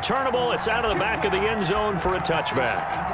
returnable. It's out of the back of the end zone for a touchback.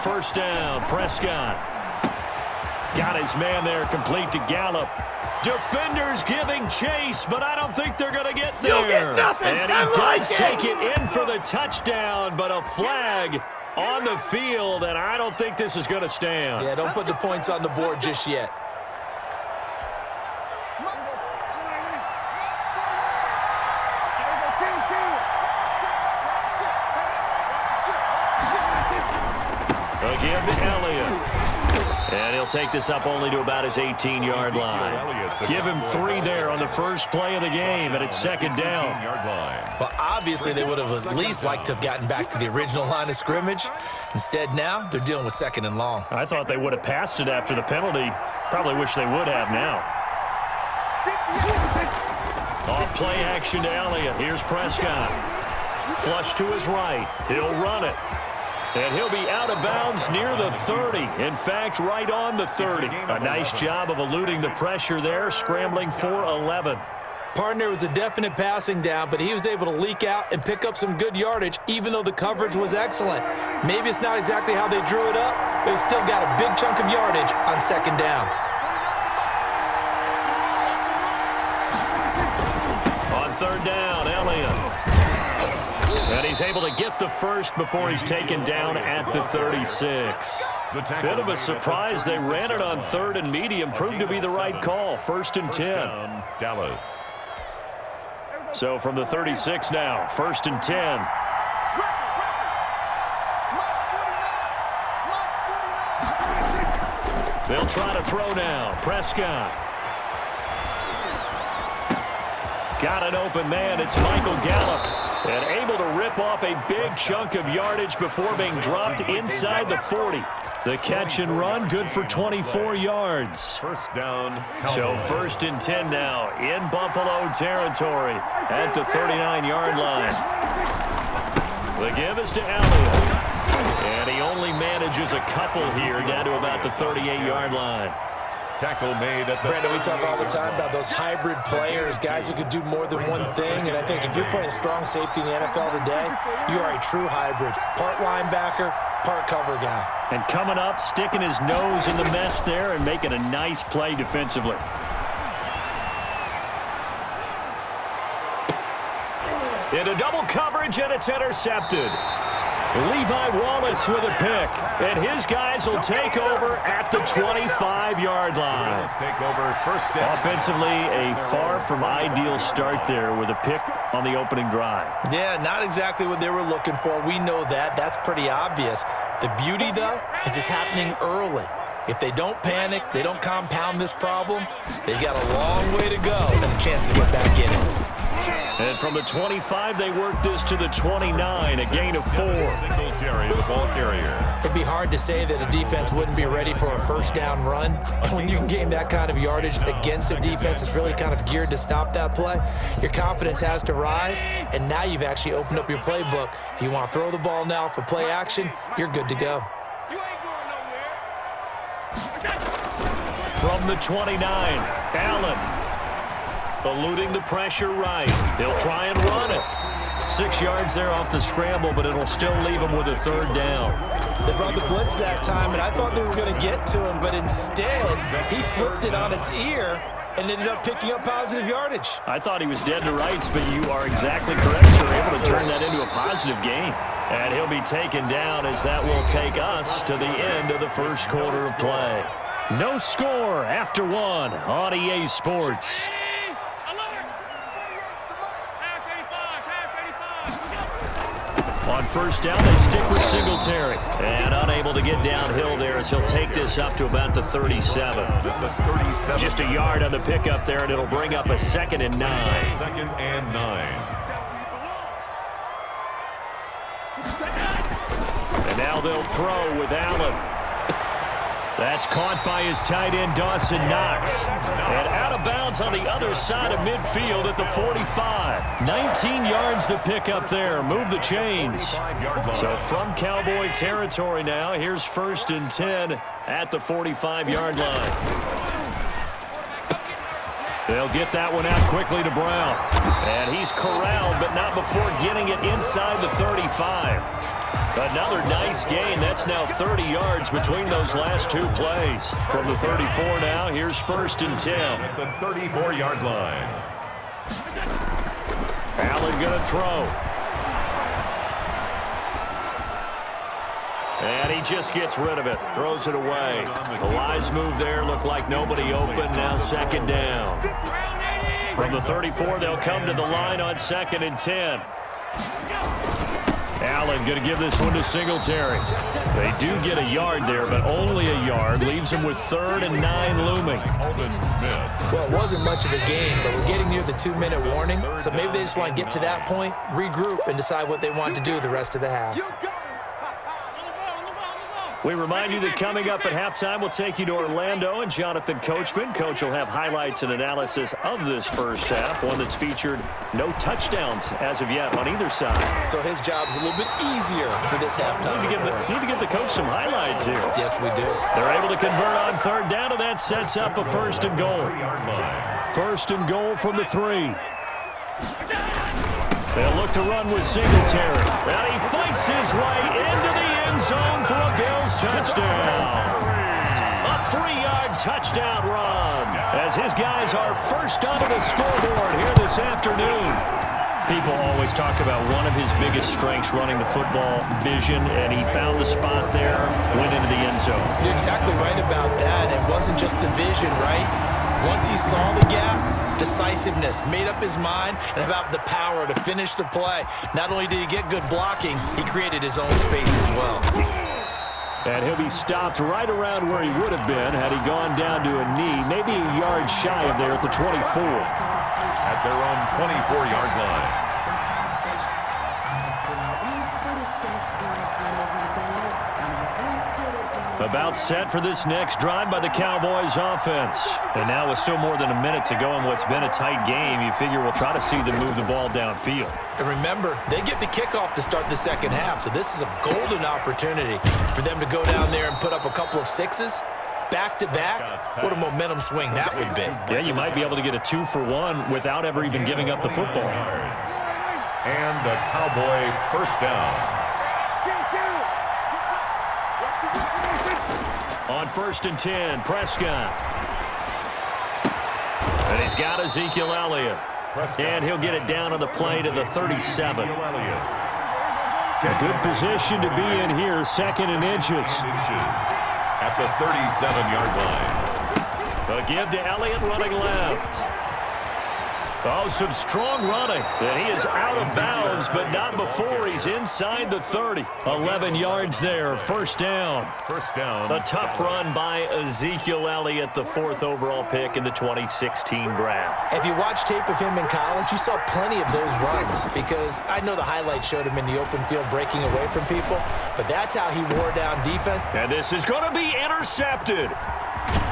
First down, Prescott. Got his man there, complete to Gallup. Defenders giving chase, but I don't think they're going to get there. You'll get nothing. And he does take it in for the touchdown, but a flag on the field, and I don't think this is going to stand. Yeah, don't put the points on the board just yet. Again to Elliott. And he'll take this up only to about his 18-yard line. Give him 3 there on the first play of the game, and it's second down. Well, obviously they would have at least liked to have gotten back to the original line of scrimmage. Instead, now they're dealing with second and long. I thought they would have passed it after the penalty. Probably wish they would have now. Off play action to Elliott. Here's Prescott. Flush to his right. He'll run it. And he'll be out of bounds near the 30. In fact, right on the 30. A nice job of eluding the pressure there, scrambling for 11. Partner was a definite passing down, but he was able to leak out and pick up some good yardage, even though the coverage was excellent. Maybe it's not exactly how they drew it up, but he still got a big chunk of yardage on second down. On third down, Elliott. And he's able to get the first before he's taken down at the 36. Bit of a surprise. They ran it on third and medium. Proved to be the right call. First and 10. Dallas. So from the 36 now, first and 10. They'll try to throw now. Prescott. Got an open man. It's Michael Gallup. And able to rip off a big chunk of yardage before being dropped inside the 40. The catch and run, good for 24 yards. First down. So first and 10 now in Buffalo territory at the 39-yard line. The give is to Elliott. And he only manages a couple here down to about the 38-yard line. Tackle made at the Brandon, we talk all the time about those hybrid players, guys who could do more than one thing. And I think if you're playing strong safety in the NFL today, you are a true hybrid. Part linebacker, part cover guy. And coming up, sticking his nose in the mess there and making a nice play defensively. Into double coverage, and it's intercepted. Levi Wallace with a pick, and his guys will take over at the 25-yard line. Take over first down. Offensively, a far from ideal start there with a pick on the opening drive. Yeah, not exactly what they were looking for. We know that. That's pretty obvious. The beauty, though, is it's happening early. If they don't panic, they don't compound this problem, they've got a long way to go and a chance to get back in it. And from the 25, they work this to the 29, a gain of 4. Singletary, the ball carrier. It'd be hard to say that a defense wouldn't be ready for a first down run. When you can gain that kind of yardage against a defense that's really kind of geared to stop that play, your confidence has to rise, and now you've actually opened up your playbook. If you want to throw the ball now for play action, you're good to go. From the 29, Allen. Eluding the pressure right. He'll try and run it. 6 yards there off the scramble, but it'll still leave him with a third down. They brought the blitz that time, and I thought they were going to get to him, but instead, he flipped it on its ear and ended up picking up positive yardage. I thought he was dead to rights, but you are exactly correct, sir. Able to turn that into a positive gain. And he'll be taken down as that will take us to the end of the first quarter of play. No score after 1 on EA Sports. On first down, they stick with Singletary. And unable to get downhill there as he'll take this up to about the 37. Just a yard on the pickup there, and it'll bring up a 2nd and 9. 2nd and 9. And now they'll throw with Allen. That's caught by his tight end, Dawson Knox. And out of bounds on the other side of midfield at the 45. 19 yards to pick up there. Move the chains. So from Cowboy territory now, here's 1st and 10 at the 45-yard line. They'll get that one out quickly to Brown. And he's corralled, but not before getting it inside the 35. Another nice gain. That's now 30 yards between those last two plays. From the 34 now, here's 1st and 10. At the 34-yard line. Allen going to throw. And he just gets rid of it. Throws it away. The wise move there. Looked like nobody open. Now 2nd down. From the 34, they'll come to the line on 2nd and 10. Allen going to give this one to Singletary. They do get a yard there, but only a yard. Leaves them with 3rd and 9 looming. Well, it wasn't much of a gain, but we're getting near the 2-minute warning, so maybe they just want to get to that point, regroup, and decide what they want to do the rest of the half. We remind you that coming up at halftime, we'll take you to Orlando and Jonathan Coachman. Coach will have highlights and analysis of this first half, one that's featured no touchdowns as of yet on either side. So his job's a little bit easier for this halftime. Need to give the coach some highlights here. Yes, we do. They're able to convert on 3rd down, and that sets up a 1st and goal. 1st and goal from the 3. They'll look to run with Singletary. And he fights his way into the end zone for a Bills touchdown. A 3-yard touchdown run as his guys are first onto the scoreboard here this afternoon. People always talk about one of his biggest strengths running the football, vision, and he found the spot there, went into the end zone. You're exactly right about that. It wasn't just the vision, right? Once he saw the gap, decisiveness, made up his mind, and about the power to finish the play. Not only did he get good blocking, he created his own space as well. And he'll be stopped right around where he would have been had he gone down to a knee, maybe a yard shy of there at the 24. At their own 24-yard line. About set for this next drive by the Cowboys offense. And now with still more than a minute to go in what's been a tight game, you figure we'll try to see them move the ball downfield. And remember, they get the kickoff to start the second half, so this is a golden opportunity for them to go down there and put up a couple of 6s. Back-to-back, what a momentum swing that would be. Yeah, you might be able to get a 2-for-1 without ever even giving up the football. And the Cowboy 1st down. On 1st and 10, Prescott. And he's got Ezekiel Elliott. And he'll get it down on the play to the 37. A good position to be in here, 2nd and inches. At the 37-yard line. A give to Elliott running left. Oh, some strong running. And he is out of bounds, but not before he's inside the 30. 11 yards there, 1st down. 1st down. A tough run by Ezekiel Elliott, the 4th overall pick in the 2016 draft. If you watch tape of him in college, you saw plenty of those runs because I know the highlights showed him in the open field breaking away from people, but that's how he wore down defense. And this is going to be intercepted.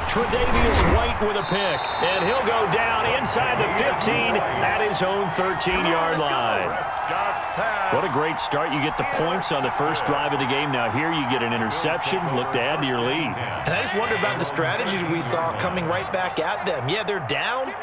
Tre'Davious White with a pick, and he'll go down inside the 15 at his own 13-yard line. What a great start. You get the points on the first drive of the game. Now here you get an interception. Look to add to your lead. And I just wonder about the strategy we saw coming right back at them. Yeah, they're down,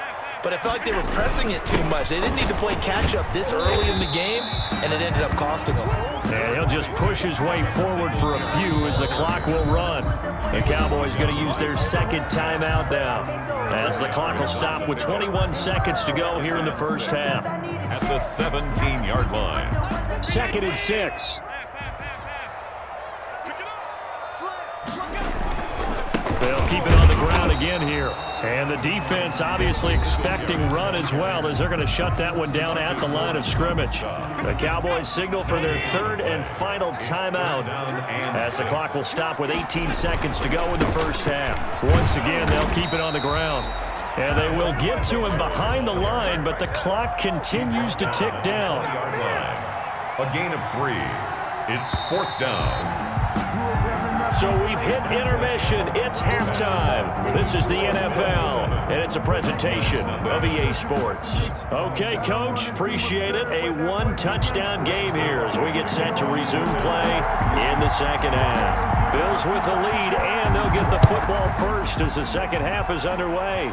but I felt like they were pressing it too much. They didn't need to play catch-up this early in the game, and it ended up costing them. And he'll just push his way forward for a few as the clock will run. The Cowboys going to use their 2nd timeout now, as the clock will stop with 21 seconds to go here in the first half. At the 17-yard line. 2nd and 6. They'll keep it on the ground again here. And the defense obviously expecting run as well, as they're going to shut that one down at the line of scrimmage. The Cowboys signal for their 3rd and final timeout, as the clock will stop with 18 seconds to go in the first half. Once again, they'll keep it on the ground. And they will get to him behind the line, but the clock continues to tick down. A gain of 3. It's 4th down. So we've hit intermission. It's halftime. This is the NFL, and it's a presentation of EA Sports. Okay, Coach, appreciate it. A one-touchdown game here as we get set to resume play in the second half. Bills with the lead, and they'll get the football first as the second half is underway.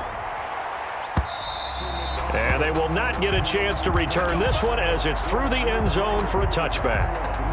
And they will not get a chance to return this one as it's through the end zone for a touchback.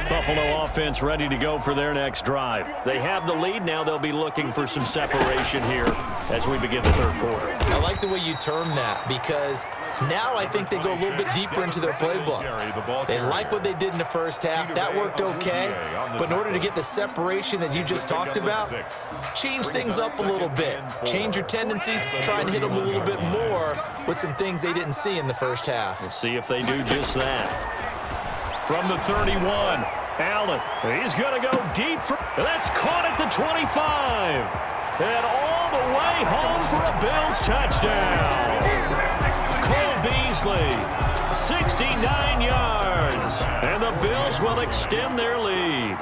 Buffalo offense ready to go for their next drive. They have the lead. Now they'll be looking for some separation here as we begin the third quarter. I like the way you term that because now I think they go a little bit deeper into their playbook. They like what they did in the first half. That worked okay. But in order to get the separation that you just talked about, change things up a little bit. Change your tendencies. Try and hit them a little bit more with some things they didn't see in the first half. We'll see if they do just that. From the 31. Allen, he's going to go deep. That's caught at the 25. And all the way home for a Bills touchdown. Cole Beasley, 69 yards. And the Bills will extend their lead.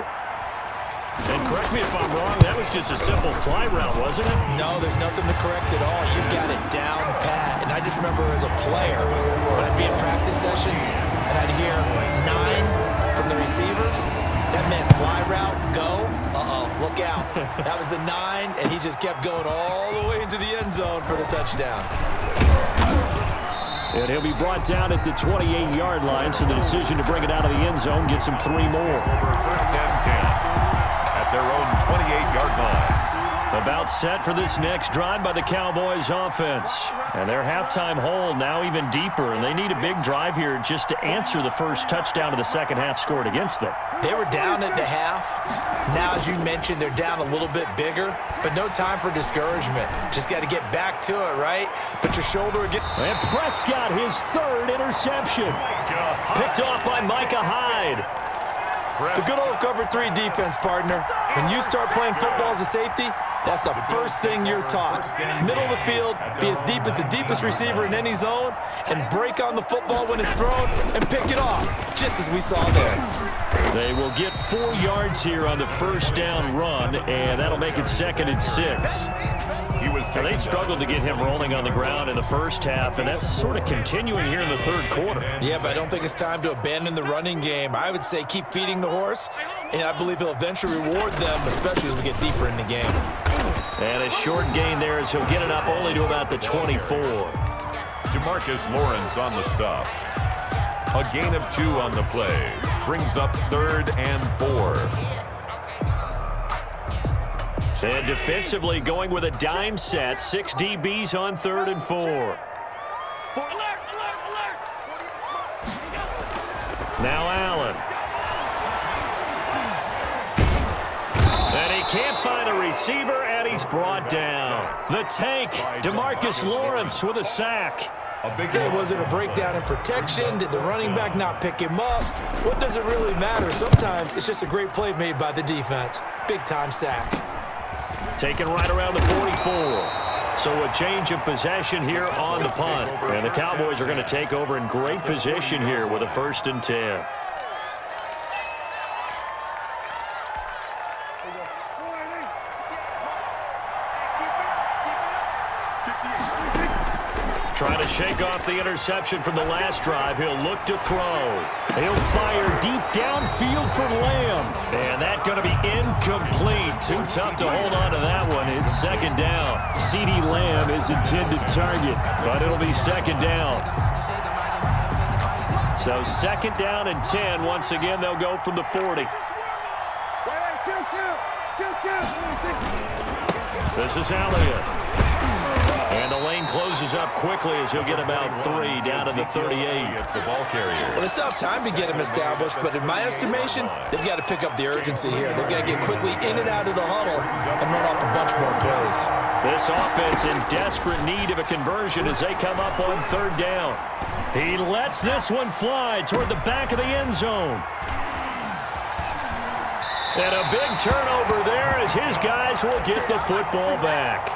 And correct me if I'm wrong, that was just a simple fly route, wasn't it? No, there's nothing to correct at all. You've got it down pat. And I just remember as a player, when I'd be in practice sessions and I'd hear 9 from the receivers, that meant fly route, go, look out. That was the 9, and he just kept going all the way into the end zone for the touchdown. And he'll be brought down at the 28-yard line, so the decision to bring it out of the end zone gets him 3 more. First and 10 at their own 28-yard line. About set for this next drive by the Cowboys offense. And their halftime hole now even deeper, and they need a big drive here just to answer the first touchdown of the second half scored against them. They were down at the half. Now, as you mentioned, they're down a little bit bigger, but no time for discouragement. Just got to get back to it, right? Put your shoulder again. And Prescott, his 3rd interception. Picked off by Micah Hyde. The good old cover 3 defense, partner. When you start playing football as a safety, that's the first thing you're taught. Middle of the field, be as deep as the deepest receiver in any zone, and break on the football when it's thrown and pick it off, just as we saw there. They will get 4 yards here on the first down run, and that'll make it 2nd and 6. Now, they struggled to get him rolling on the ground in the first half, and that's sort of continuing here in the third quarter. Yeah, but I don't think it's time to abandon the running game. I would say keep feeding the horse, and I believe he'll eventually reward them, especially as we get deeper in the game. And a short gain there as he'll get it up only to about the 24. Demarcus Lawrence on the stop. A gain of 2 on the play. Brings up 3rd and 4. And defensively going with a dime set. 6 DBs on 3rd and 4. Now Allen. And he can't find a receiver, and he's brought down. The tank, Demarcus Lawrence with a sack. Okay, was it a breakdown in protection? Did the running back not pick him up? What does it really matter? Sometimes it's just a great play made by the defense. Big-time sack. Taken right around the 44. So a change of possession here on the punt. And the Cowboys are going to take over in great position here with a 1st and 10. Trying to shake off the interception from the last drive. He'll look to throw. He'll fire deep downfield for Lamb. And that's going to be incomplete. Too tough to hold on to that one. It's 2nd down. CeeDee Lamb is intended target, but it'll be 2nd down. So 2nd down and 10. Once again, they'll go from the 40. This is Elliott. And the lane closes up quickly as he'll get about 3 down to the 38. The ball carrier. Well, they still have time to get him established, but in my estimation, they've got to pick up the urgency here. They've got to get quickly in and out of the huddle and run off a bunch more plays. This offense in desperate need of a conversion as they come up on 3rd down. He lets this one fly toward the back of the end zone. And a big turnover there as his guys will get the football back.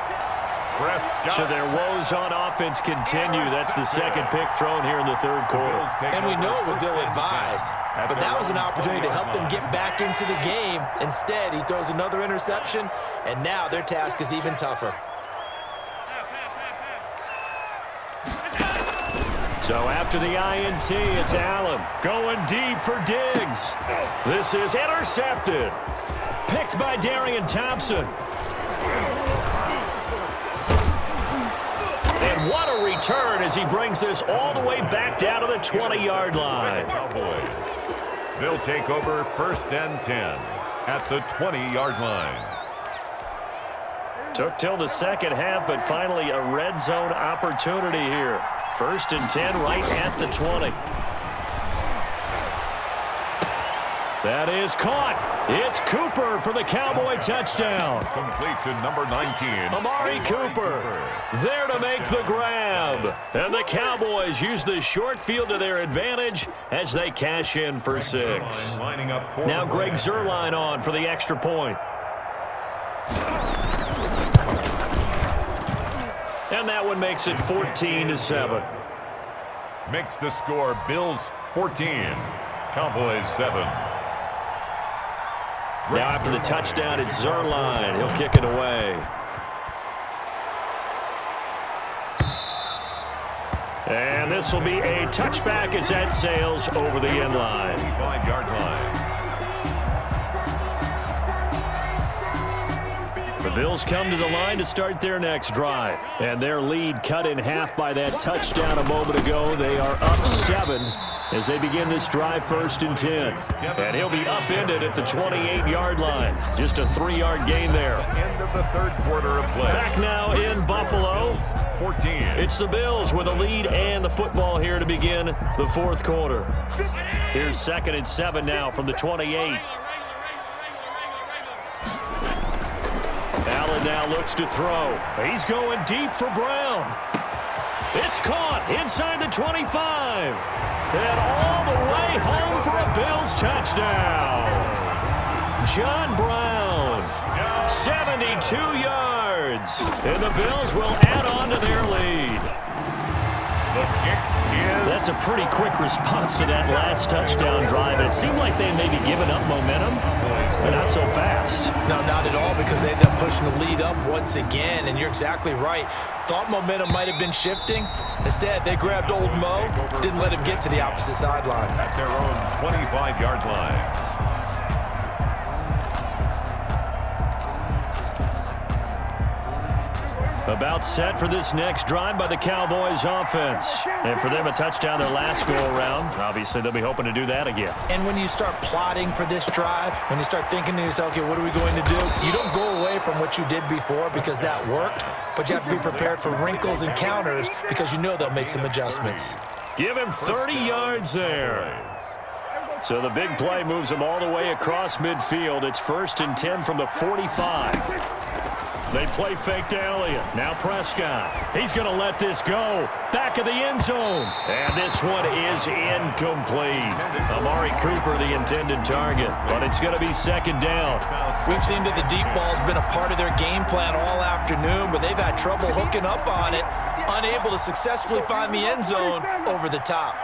Prescott. So their woes on offense continue. That's the second pick thrown here in the third quarter. And we know it was ill-advised, but that was an opportunity to help them get back into the game. Instead, he throws another interception, and now their task is even tougher. So after the INT, it's Allen going deep for Diggs. This is intercepted. Picked by Darian Thompson. And what a return as he brings this all the way back down to the 20-yard line. Cowboys. They'll take over 1st and 10 at the 20-yard line. Took till the second half, but finally a red zone opportunity here. 1st and 10 right at the 20. That is caught. It's Cooper for the Cowboy touchdown. Complete to number 19. Amari Cooper there to make the grab. And the Cowboys use the short field to their advantage as they cash in for 6. Now Greg Zuerlein on for the extra point. And that one makes it 14-7. Makes the score Bills 14, Cowboys 7. Now after the touchdown, it's Zuerlein. He'll kick it away. And this will be a touchback as that sails over the end line. 25-yard line. The Bills come to the line to start their next drive. And their lead cut in half by that touchdown a moment ago. They are up 7 as they begin this drive 1st and 10. And he'll be upended at the 28-yard line. Just a 3-yard gain there. End of the third quarter of play. Back now in Buffalo. 14. It's the Bills with a lead and the football here to begin the fourth quarter. Here's 2nd and 7 now from the 28. Allen now looks to throw. He's going deep for Brown. It's caught inside the 25. And all the way home for a Bills touchdown. John Brown, 72 yards. And the Bills will add on to their lead. The kick is... That's a pretty quick response to that last touchdown drive. It seemed like they may be giving up momentum, but not so fast. No, not at all, because they ended up pushing the lead up once again, and you're exactly right. Thought momentum might have been shifting. Instead, they grabbed old Mo, didn't let him get to the opposite sideline. At their own 25-yard line. About set for this next drive by the Cowboys offense. And for them, a touchdown their last go-around. Obviously, they'll be hoping to do that again. And when you start plotting for this drive, when you start thinking to yourself, okay, what are we going to do? You don't go away from what you did before because that worked, but you have to be prepared for wrinkles and counters because you know they'll make some adjustments. Give him 30 yards there. So the big play moves him all the way across midfield. It's 1st and 10 from the 45. They play fake to Elliott. Now Prescott. He's going to let this go. Back of the end zone. And this one is incomplete. Amari Cooper, the intended target. But it's going to be 2nd down. We've seen that the deep ball's been a part of their game plan all afternoon, but they've had trouble hooking up on it, unable to successfully find the end zone over the top.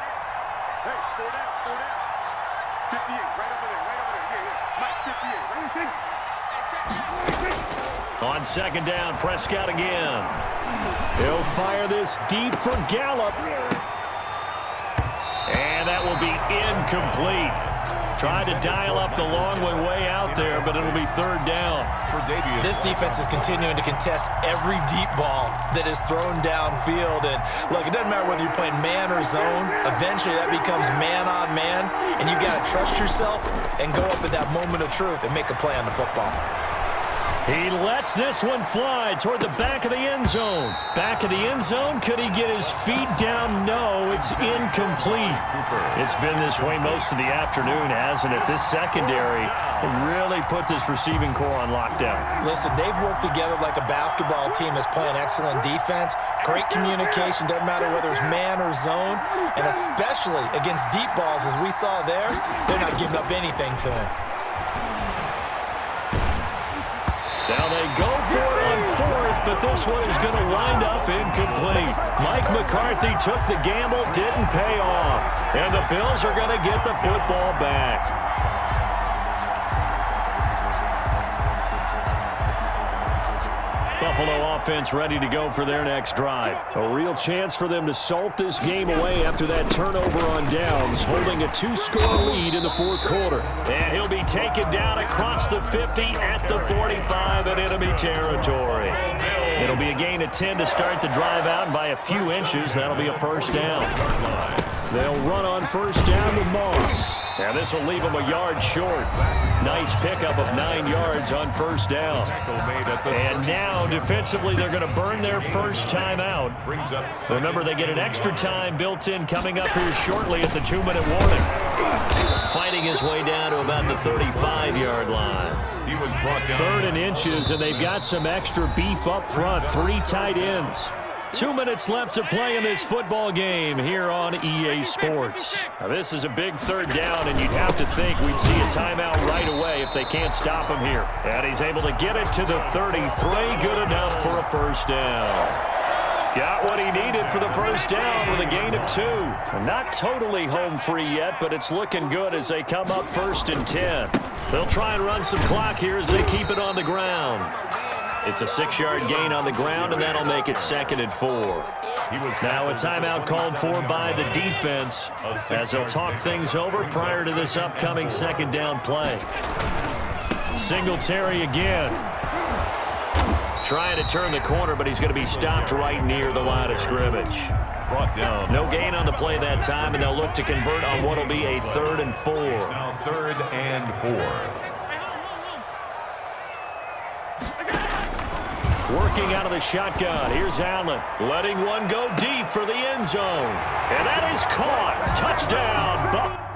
On 2nd down, Prescott again. He'll fire this deep for Gallup. And that will be incomplete. Tried to dial up the long way out there, but it'll be 3rd down. This defense is continuing to contest every deep ball that is thrown downfield. And look, it doesn't matter whether you're playing man or zone. Eventually that becomes man on man. And you got to trust yourself and go up at that moment of truth and make a play on the football. He lets this one fly toward the back of the end zone. Back of the end zone. Could he get his feet down? No, it's incomplete. It's been this way most of the afternoon, hasn't it? This secondary really put this receiving core on lockdown. Listen, they've worked together like a basketball team that's playing excellent defense. Great communication. Doesn't matter whether it's man or zone. And especially against deep balls, as we saw there, they're not giving up anything to him. Now they go for it on fourth, but this one is going to wind up incomplete. Mike McCarthy took the gamble, didn't pay off. And the Bills are going to get the football back. Buffalo offense ready to go for their next drive. A real chance for them to salt this game away after that turnover on downs, holding a 2-score lead in the fourth quarter. And he'll be taken down across the 50 at the 45 in enemy territory. It'll be a gain of 10 to start the drive out, and by a few inches, that'll be a first down. They'll run on first down with Moss. And this will leave them a yard short. Nice pickup of 9 yards on first down. And now, defensively, they're going to burn their first time out. Remember, they get an extra time built in coming up here shortly at the 2-minute warning. Fighting his way down to about the 35-yard line. He was brought down. 3rd and inches, and they've got some extra beef up front. 3 tight ends. 2 minutes left to play in this football game here on EA Sports. Now, this is a big 3rd down, and you'd have to think we'd see a timeout right away if they can't stop him here. And he's able to get it to the 33. Good enough for a first down. Got what he needed for the first down with a gain of 2. Not totally home free yet, but it's looking good as they come up 1st and 10. They'll try and run some clock here as they keep it on the ground. It's a 6-yard gain on the ground, and that'll make it 2nd and 4. Now a timeout called for by the defense as they'll talk things over prior to this upcoming 2nd down play. Singletary again. Trying to turn the corner, but he's going to be stopped right near the line of scrimmage. Brought down. No gain on the play that time, and they'll look to convert on what will be a 3rd and 4. Now 3rd and 4. Working out of the shotgun. Here's Allen. Letting one go deep for the end zone. And that is caught. Touchdown, Buffalo.